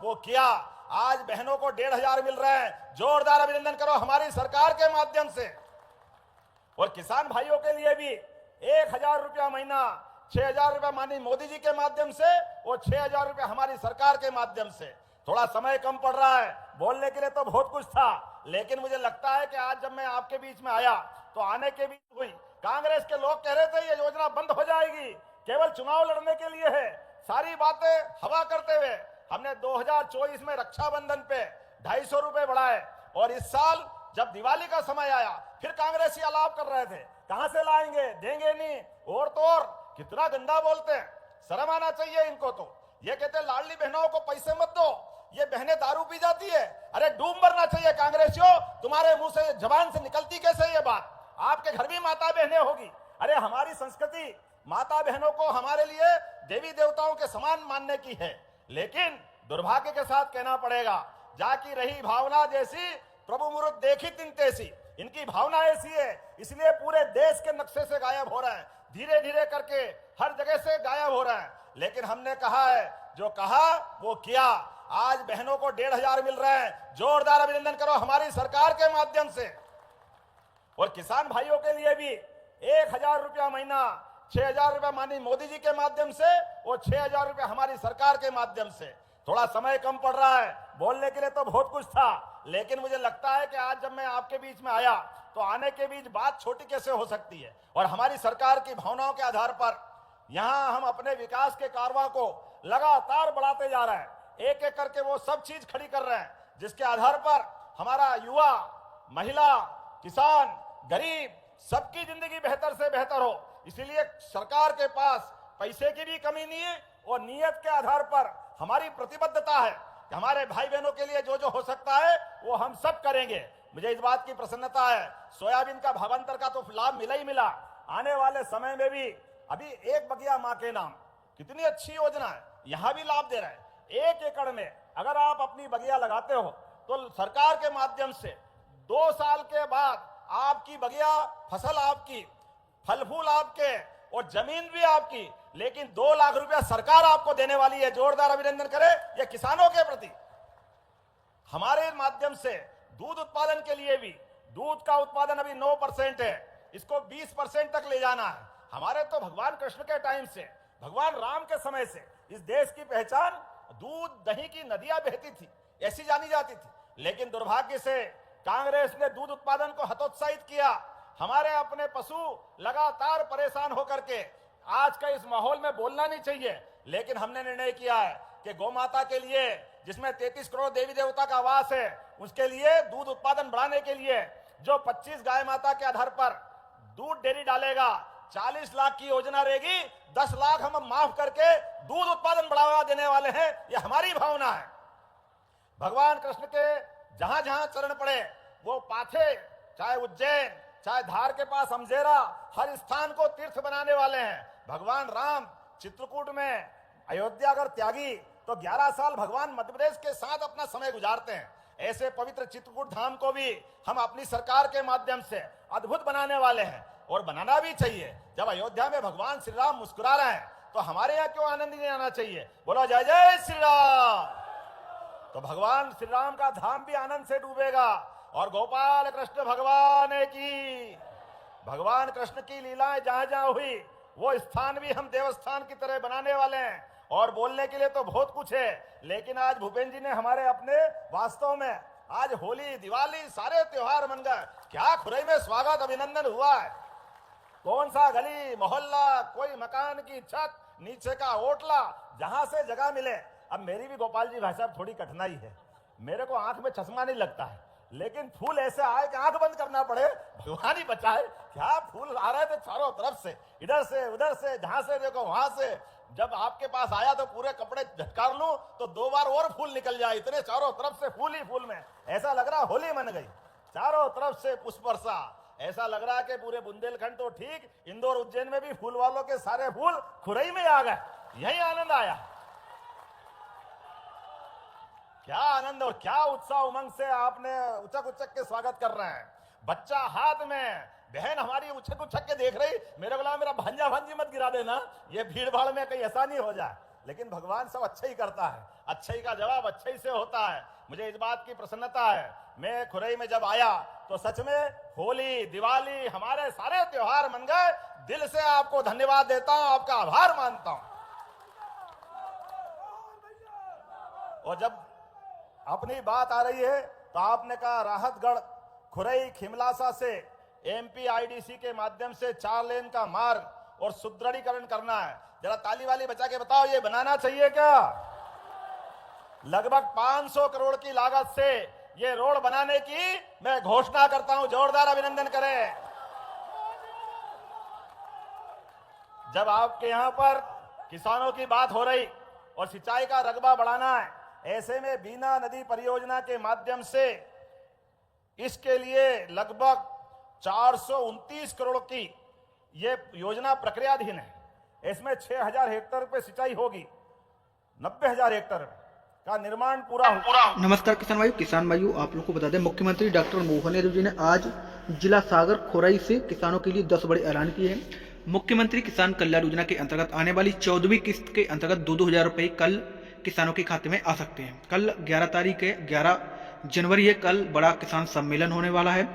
वो किया। आज बहनों को 1,500 मिल रहे हैं, जोरदार अभिनंदन करो हमारी सरकार के माध्यम से। और किसान भाइयों के लिए भी 1,000 रुपया महीना, 6,000 रुपया माननीय मोदी जी के माध्यम से और 6,000 रुपया हमारी सरकार के माध्यम से। थोड़ा समय कम पड़ रहा है, बोलने के लिए तो बहुत कुछ था, लेकिन मुझे लगता है कि आज जब मैं आपके बीच में आया तो आने के बीच हुई। कांग्रेस के लोग कह रहे थे ये योजना बंद हो जाएगी, केवल चुनाव लड़ने के लिए है। सारी बातें हवा करते हुए हमने 2024 में रक्षाबंधन पे 250 रुपए बढ़ाए, और इस साल जब दिवाली का समय आया फिर कांग्रेसी आलाप कर रहे थे, कहां से लाएंगे, देंगे नहीं, और तो और कितना गंदा बोलते हैं, शर्म आना चाहिए इनको। तो ये कहते हैं लाडली बहनों को पैसे मत दो, ये बहनें दारू पी जाती है। अरे डूब मरना चाहिए कांग्रेसियों, तुम्हारे मुंह से जबान से निकलती कैसे ये बात? आपके घर भी माता बहनें होगी। अरे हमारी संस्कृति माता बहनों को हमारे लिए देवी देवताओं के समान मानने की है, लेकिन दुर्भाग्य के साथ कहना पड़ेगा, जाकी रही भावना जैसी प्रभु मुरुद देखी तिन तैसी। इनकी भावना ऐसी है, इसलिए पूरे देश के नक्शे से गायब हो रहे हैं, धीरे धीरे करके हर जगह से गायब हो रहे हैं। लेकिन हमने कहा है, जो कहा वो किया। आज बहनों को 1,500 मिल रहे हैं, जोरदार अभिनंदन करो हमारी सरकार के माध्यम से। और किसान भाइयों के लिए भी 1,000 रुपया महीना, 6,000 रुपया माननीय मोदी जी के माध्यम से और 6,000 रुपया हमारी सरकार के माध्यम से। थोड़ा समय कम पड़ रहा है, बोलने के लिए तो बहुत कुछ था, लेकिन मुझे लगता है कि आज जब मैं आपके बीच में आया तो आने के बीच बात छोटी कैसे हो सकती है। और हमारी सरकार की भावनाओं के आधार पर यहां हम अपने विकास के कारवां को लगातार बढ़ाते जा रहे हैं, एक एक करके वो सब चीज खड़ी कर रहे हैं, जिसके आधार पर हमारा युवा, महिला, किसान, गरीब सबकी जिंदगी बेहतर से बेहतर हो। इसीलिए सरकार के पास पैसे की भी कमी नहीं है, और नियत के आधार पर हमारी प्रतिबद्धता है कि हमारे भाई बहनों के लिए जो जो हो सकता है वो हम सब करेंगे। मुझे इस बात की प्रसन्नता है, सोयाबीन का भावांतर का तो लाभ मिला ही मिला, आने वाले समय में भी अभी एक बगिया मां के नाम कितनी अच्छी योजना है, यहां भी लाभ दे रहा है। 1 एकड़ में अगर आप अपनी बगिया लगाते हो तो सरकार के माध्यम से 2 साल के बाद आपकी बगिया, फसल आपकी, फल फूल आपके और जमीन भी आपकी, लेकिन 2 लाख रुपया सरकार आपको देने वाली है। जोरदार अभिनंदन करें ये किसानों के प्रति। हमारे माध्यम से दूध उत्पादन के लिए भी, दूध का उत्पादन अभी 9% है, इसको 20% तक ले जाना है। हमारे तो भगवान कृष्ण के टाइम से, भगवान राम के समय से इस देश की पहचान दूध दही की नदियां बहती थी, ऐसी जानी जाती थी। लेकिन दुर्भाग्य से कांग्रेस ने दूध उत्पादन को हतोत्साहित किया। हमारे अपने पशु लगातार परेशान होकर के, आज का इस माहौल में बोलना नहीं चाहिए, लेकिन हमने निर्णय किया है कि गौ माता के लिए, जिसमें 33 करोड़ देवी देवता का वास है, उसके लिए दूध उत्पादन बढ़ाने के लिए जो 25 गाय माता के आधार पर दूध डेयरी डालेगा, 40 लाख की योजना रहेगी, 10 लाख हम माफ करके दूध उत्पादन बढ़ावा देने वाले हैं। यह हमारी भावना है। भगवान कृष्ण के जहां जहां चरण पड़े, वो पाथे, चाहे उज्जैन, चाहे धार के पास अमजेरा, हर स्थान को तीर्थ बनाने वाले हैं। भगवान राम चित्रकूट में अयोध्या अगर त्यागी तो 11 साल भगवान मध्य प्रदेश के साथ अपना समय गुजारते हैं। ऐसे पवित्र चित्रकूट धाम को भी हम अपनी सरकार के माध्यम से अद्भुत बनाने वाले हैं, और बनाना भी चाहिए। जब अयोध्या में भगवान श्री राम मुस्कुरा रहे हैं तो हमारे यहाँ क्यों आनंद नहीं आना चाहिए? बोलो जय जय श्री राम। तो भगवान श्री राम का धाम भी आनंद से डूबेगा। और गोपाल कृष्ण भगवान की, भगवान कृष्ण की लीलाएं जहां जहां हुई वो स्थान भी हम देवस्थान की तरह बनाने वाले हैं। और बोलने के लिए तो बहुत कुछ है, लेकिन आज भूपेंद्र जी ने हमारे अपने, वास्तव में आज होली, दिवाली, सारे त्योहार मन गए। क्या खुरई में स्वागत अभिनंदन हुआ है। कौन सा गली मोहल्ला, कोई मकान की छत, नीचे का ओटला, जहां से जगह मिले। अब मेरी भी गोपाल जी भाई साहब थोड़ी कठिनाई है, मेरे को आंख में चश्मा नहीं लगता है, लेकिन फूल ऐसे आए कि आंख बंद करना पड़े, भगवान ही बचाए। क्या फूल आ रहे थे चारों तरफ से, इधर से उधर से, जहां से देखो वहां से। जब आपके पास आया तो पूरे कपड़े झटकार लूं तो 2 बार और फूल निकल जाए, इतने चारों तरफ से फूल ही फूल में। ऐसा लग रहा होली मन गई, चारों तरफ से पुष्प वर्षा। ऐसा लग रहा कि पूरे बुंदेलखंड तो ठीक, इंदौर उज्जैन में भी फूल वालों के सारे फूल खुरई में आ गए। यही आनंद आया। क्या आनंद और क्या उत्साह उमंग से आपने उचक उचक के स्वागत कर रहे हैं। बच्चा हाथ में, बहन हमारी उछक उछक के देख रही, मेरे बोला मेरा भांजा भांजी मत गिरा देना, ये भीड़ भाड़ में कहीं ऐसा नहीं हो जाए। लेकिन भगवान सब अच्छा ही करता है, अच्छाई का जवाब अच्छाई से होता है। मुझे इस बात की प्रसन्नता है, मैं खुरई में जब आया तो सच में होली, दिवाली, हमारे सारे त्योहार मन गए। दिल से आपको धन्यवाद देता हूं, आपका आभार मानता हूं। और जब अपनी बात आ रही है तो आपने कहा राहतगढ़ खुरई खिमलासा से एमपीआईडीसी के माध्यम से 4 लेन का मार्ग और सुदृढ़ीकरण करना है। जरा ताली वाली बचा के बताओ, ये बनाना चाहिए क्या? लगभग 500 करोड़ की लागत से ये रोड बनाने की मैं घोषणा करता हूं। जोरदार अभिनंदन करें। जब आपके यहां पर किसानों की बात हो रही और सिंचाई का रकबा बढ़ाना है, ऐसे में बीना नदी परियोजना के माध्यम से इसके लिए लगभग 429 करोड़ की ये योजना प्रक्रियाधीन है। इसमें 6000 हेक्टेयर पे सिंचाई होगी, 90,000 हेक्टेयर का निर्माण पूरा होगा। नमस्कार किसान भाइयों, आप लोगों को बता दें मुख्यमंत्री डॉक्टर मोहन यादव जी ने आज जिला सागर खुरई से किसानों के लिए 10 बड़े ऐलान किए हैं। मुख्यमंत्री किसान कल्याण योजना के अंतर्गत आने वाली 14वीं किस्त के अंतर्गत 2-2 हजार रुपये कल किसानों के खाते में आ सकते हैं। कल 11 जनवरी है, कल बड़ा किसान सम्मेलन होने वाला है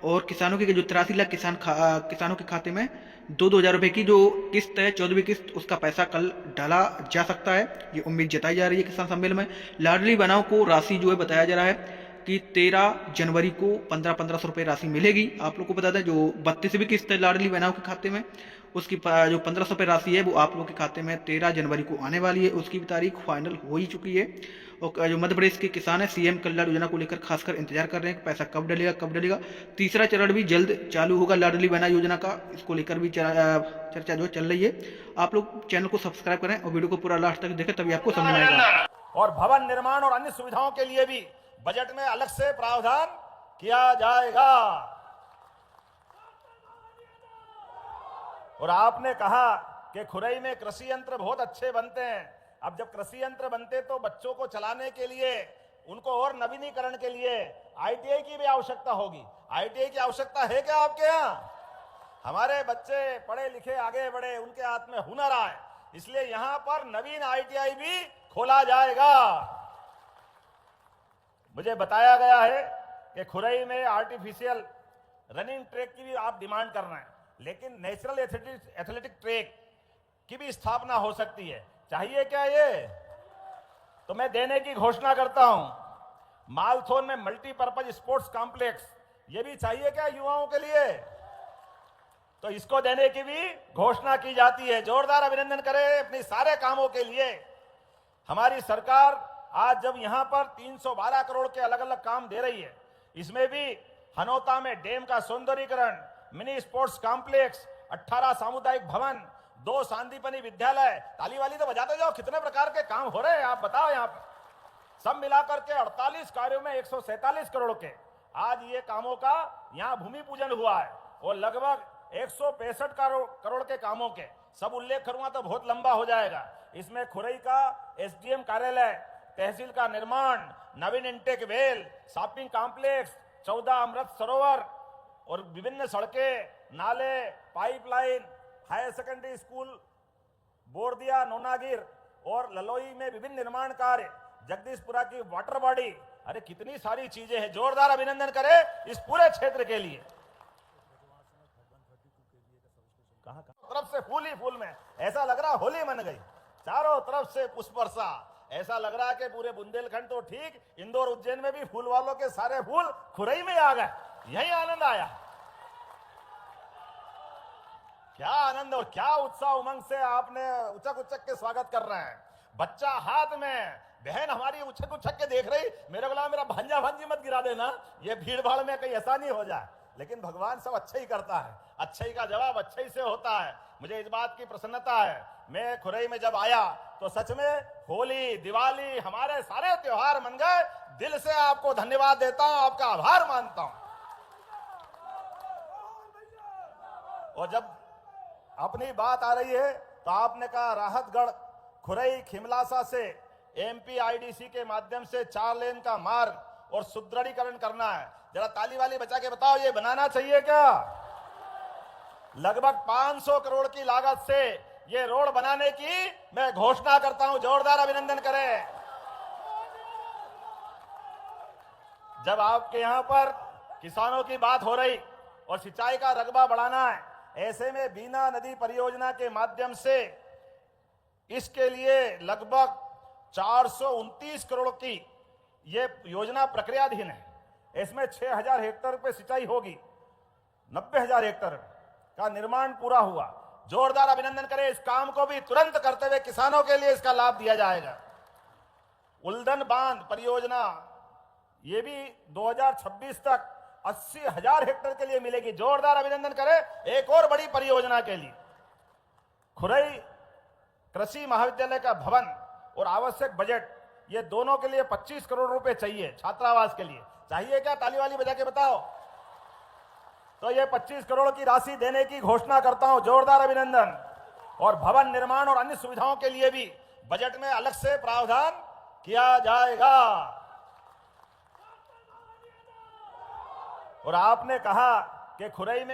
और किसानों के जो 83 लाख किसानों के खाते में 2-2 हजार रुपये की जो किस्त है, 14वीं किस्त, उसका पैसा कल डाला जा सकता है। ये उम्मीद जताई जा रही है किसान सम्मेलन में। लाडली बहनों को राशि जो है बताया जा रहा है कि 13 जनवरी को 1500 रुपये राशि मिलेगी। आप लोग को बता दें जो 32वीं किस्त है लाडली बहनों के खाते में, उसकी जो 1500 रुपये राशि है वो आप लोग के खाते में 13 जनवरी को आने वाली है। उसकी भी तारीख फाइनल हो ही चुकी है। और जो मध्य प्रदेश के किसान है सीएम कल्याण योजना को लेकर खासकर इंतजार कर रहे हैं कि पैसा कब डलेगा। तीसरा चरण भी जल्द चालू होगा लाडली बहना योजना का, इसको लेकर भी चर्चा जो चल रही है। आप लोग चैनल को सब्सक्राइब करें और वीडियो को पूरा लास्ट तक देखें, तभी आपको समझ में आएगा। और भवन निर्माण और अन्य सुविधाओं के लिए भी बजट में अलग से प्रावधान किया जाएगा। और आपने कहा कि खुरई में कृषि यंत्र बहुत अच्छे बनते हैं। अब जब कृषि यंत्र बनते तो बच्चों को चलाने के लिए, उनको और नवीनीकरण के लिए आईटीआई की भी आवश्यकता होगी। आईटीआई की आवश्यकता है क्या आपके यहाँ? हमारे बच्चे पढ़े लिखे आगे बढ़े, उनके हाथ में हुनर आए, इसलिए यहां पर नवीन आईटीआई भी खोला जाएगा। मुझे बताया गया है कि खुरई में आर्टिफिशियल रनिंग ट्रैक की भी आप डिमांड कर रहे हैं, लेकिन नेचुरल एथलेटिक ट्रैक की भी स्थापना हो सकती है। चाहिए क्या ये? तो मैं देने की घोषणा करता हूं। मालथोन में मल्टीपर्पज स्पोर्ट्स कॉम्प्लेक्स, ये भी चाहिए क्या युवाओं के लिए? तो इसको देने की भी घोषणा की जाती है। जोरदार अभिनंदन करें अपने सारे कामों के लिए। हमारी सरकार आज जब यहां पर 312 करोड़ के अलग अलग काम दे रही है, इसमें भी हनौता में डैम का सौंदर्यीकरण, मिनी स्पोर्ट्स कॉम्प्लेक्स, 18 सामुदायिक भवन, 2 सांदीपनी विद्यालय, ताली वाली तो बजाते जाओ, कितने प्रकार के काम हो रहे हैं आप बताओ। यहाँ पर सब मिलाकर के 48 कार्यों में 147 करोड़ के आज ये कामों का यहाँ भूमि पूजन हुआ है। और लगभग 165 करोड़ के कामों के सब उल्लेख करूंगा तो बहुत लंबा हो जाएगा। इसमें खुरई का एसडीएम कार्यालय, तहसील का निर्माण, नवीन intake well, shopping complex, 14 Amrit Sarovar और विभिन्न सड़कें, नाले, pipeline, higher secondary school, Bordia, Nonagir और ललोई में विभिन्न निर्माण कार्य, जगदीशपुरा की वाटर बॉडी, अरे कितनी सारी चीजें हैं। जोरदार अभिनंदन करें इस पूरे क्षेत्र के लिए। कहां तरफ से फूल ही फूल में, ऐसा लग रहा होली मन गई, चारों तरफ से पुष्प वर्षा। ऐसा लग रहा है कि पूरे बुंदेलखंड तो ठीक, इंदौर उज्जैन में भी फूल वालों के सारे फूल खुरई में आ गए। यही आनंद आया। क्या आनंद और क्या उत्साह उमंग से आपने उचक उचक के स्वागत कर रहे हैं। बच्चा हाथ में, बहन हमारी उछक उछक के देख रही, मेरे को मेरा भांजा भांजी मत गिरा देना, ये भीड़ भाड़ में कहीं ऐसा नहीं हो जाए। लेकिन भगवान सब अच्छा ही करता है, अच्छाई का जवाब अच्छाई से होता है। मुझे इस बात की प्रसन्नता है, मैं खुरई में जब आया तो सच में होली, दिवाली, हमारे सारे त्योहार मन गए। दिल से आपको धन्यवाद देता हूं, आपका आभार मानता हूं। और जब अपनी बात आ रही है तो आपने कहा राहतगढ़ खुरई खिमलासा से एमपीआईडीसी के माध्यम से 4 लेन का मार्ग और सुदृढ़ीकरण करना है। जरा ताली वाली बचा के बताओ, ये बनाना चाहिए क्या? लगभग 500 करोड़ की लागत से ये रोड बनाने की मैं घोषणा करता हूं। जोरदार अभिनंदन करें। जब आपके यहां पर किसानों की बात हो रही और सिंचाई का रकबा बढ़ाना है, ऐसे में बीना नदी परियोजना के माध्यम से इसके लिए लगभग 429 करोड़ की ये योजना प्रक्रियाधीन है। इसमें 6000 हेक्टेयर पे सिंचाई होगी, 90,000 हेक्टेयर का निर्माण पूरा हुआ। जोरदार अभिनंदन करें। इस काम को भी तुरंत करते हुए किसानों के लिए इसका लाभ दिया जाएगा। उल्दन बांध परियोजना ये भी 2026 तक 80,000 हेक्टेयर के लिए मिलेगी। जोरदार अभिनंदन करें एक और बड़ी परियोजना के लिए। खुरई कृषि महाविद्यालय का भवन और आवश्यक बजट, ये दोनों के लिए 25 करोड़ रुपए चाहिए। छात्रावास के लिए चाहिए क्या? ताली वाली बजा के बताओ। तो ये 25 करोड़ की राशि देने की घोषणा करता हूं। जोरदार अभिनंदन। और भवन निर्माण और अन्य सुविधाओं के लिए भी बजट में अलग से प्रावधान किया जाएगा। और आपने कहा कि खुरई में